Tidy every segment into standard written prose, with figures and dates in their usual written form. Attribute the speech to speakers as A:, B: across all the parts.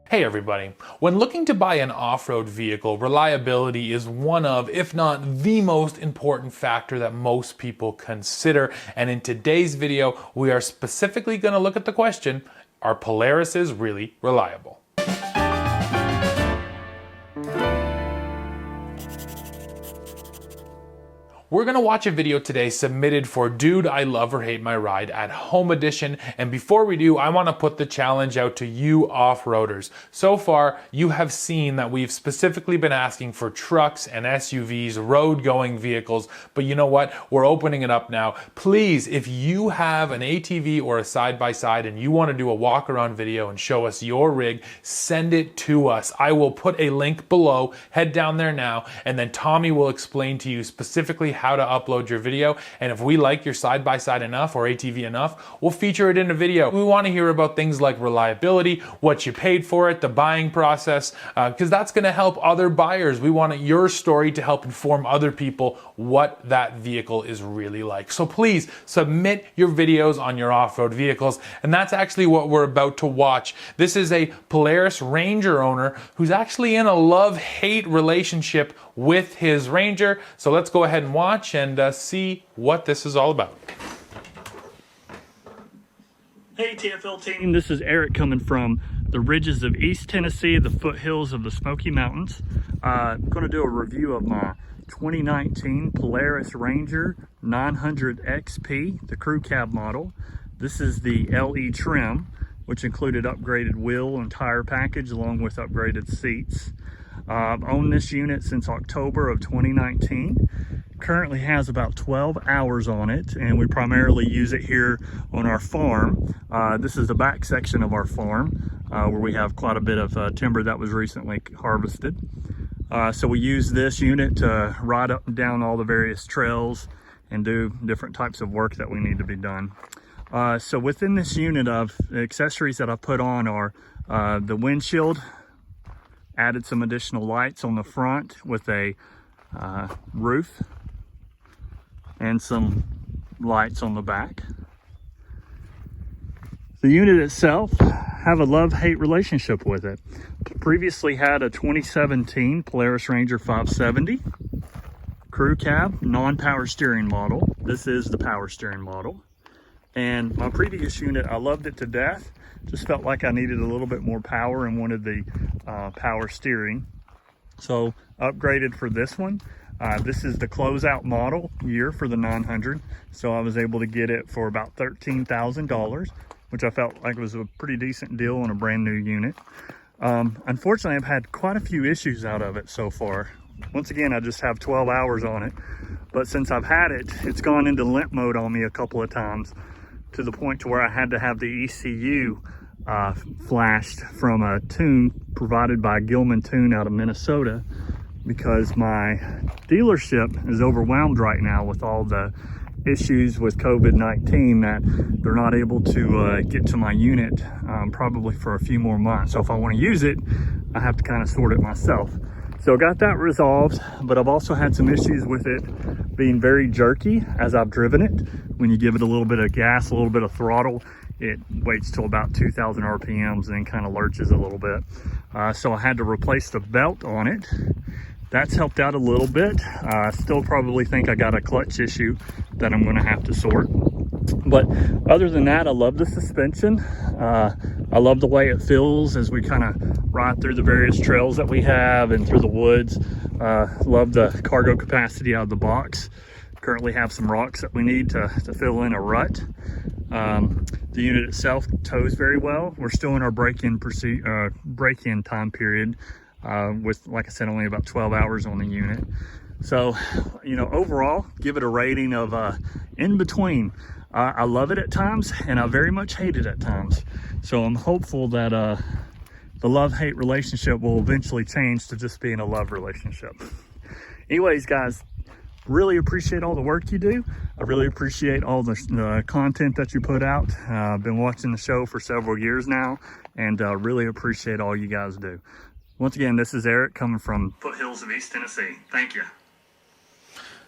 A: Hey everybody, when looking to buy an off-road vehicle, reliability is one of, if not the most important factor that most people consider. And in today's video, we are specifically going to look at the question, are Polarises really reliable? We're going to watch a video today submitted for Dude, I Love or Hate My Ride at Home Edition. And before we do, I want to put the challenge out to you off-roaders. So far, you have seen that we've specifically been asking for trucks and SUVs, road-going vehicles. But you know what? We're opening it up now. Please, if you have an ATV or a side-by-side and you want to do a walk-around video and show us your rig, send it to us. I will put a link below. Head down there now, and then Tommy will explain to you specifically how to upload your video, and if we like your side-by-side enough or ATV enough, we'll feature it in a video. We want to hear about things like reliability, what you paid for it, the buying process, because that's going to help other buyers. We want your story to help inform other people what that vehicle is really like. So please submit your videos on your off-road vehicles, and that's actually what we're about to watch. This is a Polaris Ranger owner who's actually in a love-hate relationship with his Ranger. So let's go ahead and watch and see what this is all about.
B: Hey TFL team, this is Eric coming from the ridges of East Tennessee, the foothills of the Smoky Mountains. I'm going to do a review of my 2019 Polaris Ranger 900 XP, the crew cab model. This is the LE trim, which included upgraded wheel and tire package along with upgraded seats. I've owned this unit since October of 2019. Currently has about 12 hours on it, and we primarily use it here on our farm. This is the back section of our farm where we have quite a bit of timber that was recently harvested. So we use this unit to ride up and down all the various trails and do different types of work that we need to be done. So within this unit of accessories that I put on are the windshield. Added some additional lights on the front with a roof and some lights on the back. The unit itself, have a love-hate relationship with it. Previously had a 2017 Polaris Ranger 570 crew cab, non-power steering model. This is the power steering model. And my previous unit, I loved it to death. Just felt like I needed a little bit more power and wanted the power steering. So upgraded for this one. This is the closeout model year for the 900. So I was able to get it for about $13,000, which I felt like was a pretty decent deal on a brand new unit. Unfortunately, I've had quite a few issues out of it so far. Once again, I just have 12 hours on it. But since I've had it, it's gone into limp mode on me a couple of times, to the point to where I had to have the ECU flashed from a tune provided by Gilman Tune out of Minnesota, because my dealership is overwhelmed right now with all the issues with COVID-19 that they're not able to get to my unit probably for a few more months. So if I want to use it, I have to kind of sort it myself. So I got that resolved, but I've also had some issues with it being very jerky as I've driven it. When you give it a little bit of gas, a little bit of throttle, it waits till about 2,000 RPMs and then kind of lurches a little bit. So I had to replace the belt on it. That's helped out a little bit. I still probably think I got a clutch issue that I'm gonna have to sort. But other than that, I love the suspension. I love the way it feels as we kind of ride through the various trails that we have and through the woods. Love the cargo capacity out of the box. Currently have some rocks that we need to fill in a rut. The unit itself tows very well. We're still in our break-in time period with, like I said, only about 12 hours on the unit. So, you know, overall, give it a rating of in between. I love it at times, and I very much hate it at times. So I'm hopeful that the love-hate relationship will eventually change to just being a love relationship. Anyways, guys, really appreciate all the work you do. I really appreciate all the content that you put out. I've been watching the show for several years now, and really appreciate all you guys do. Once again, this is Eric coming from foothills of East Tennessee. Thank you.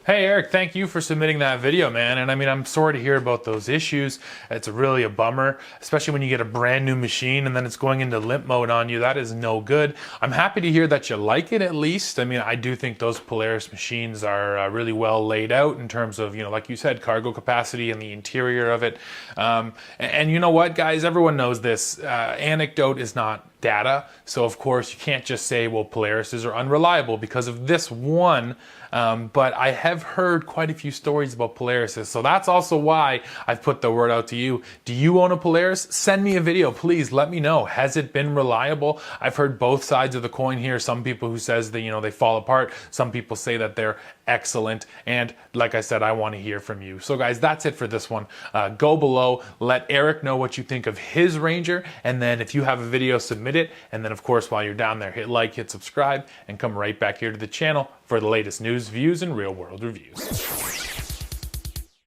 A: Hey Eric, thank you for submitting that video, man. And I mean, I'm sorry to hear about those issues. It's really a bummer, especially when you get a brand new machine and then it's going into limp mode on you. That is no good. I'm happy to hear that you like it at least. I mean, I do think those Polaris machines are really well laid out in terms of, you know, like you said, cargo capacity and the interior of it. And you know what, guys, everyone knows this. Anecdote is not data. So of course you can't just say, well, Polarises are unreliable because of this one. But I have heard quite a few stories about Polarises. So that's also why I've put the word out to you. Do you own a Polaris? Send me a video, please. Let me know. Has it been reliable? I've heard both sides of the coin here. Some people who says that, you know, they fall apart. Some people say that they're excellent. And like I said, I want to hear from you. So guys, that's it for this one. Go below, let Eric know what you think of his Ranger. And then if you have a video, submit it. And then of course, while you're down there, hit like, hit subscribe, and come right back here to the channel for the latest news, views, and real world reviews.